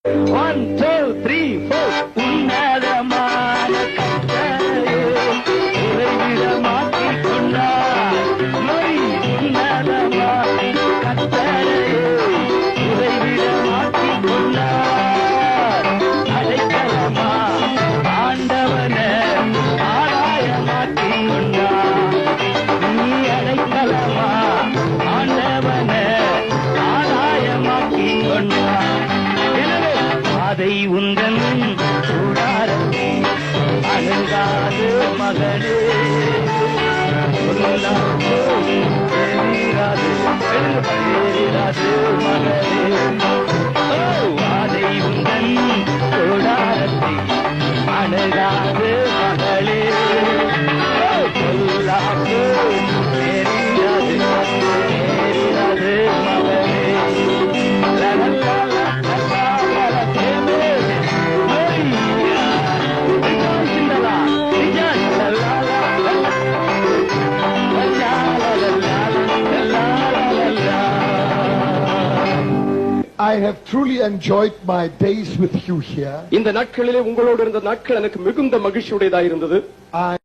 1, 2, 3, 4 உன்னதமான கர்த்தரே உறைவிடமாக்கிக் கொண்டார். உன்னதமான கர்த்தரே உறைவிடமாக்கிக் கொண்டார். அடைக்கலமா ஆண்டவனே ஆதாயமாக்கிக் கொண்டார். நீ அடைக்கலமா ஆண்டவனே ஆதாயமாக்கிக் கொண்டார். அதை உந்தன் கூடாரத்தை அணுகாது மகனே தெரியாது மகனே. அதை உந்தன் கூடாரத்தை அணுகாது மகளே சொல்லாது தெரியாது மகனே. I have truly enjoyed my days with you here. இந்த நாட்களிலே உங்களோடு இருந்த நாட்கள் எனக்கு மிகுந்த மகிழ்ச்சியுடையதாக இருந்தது.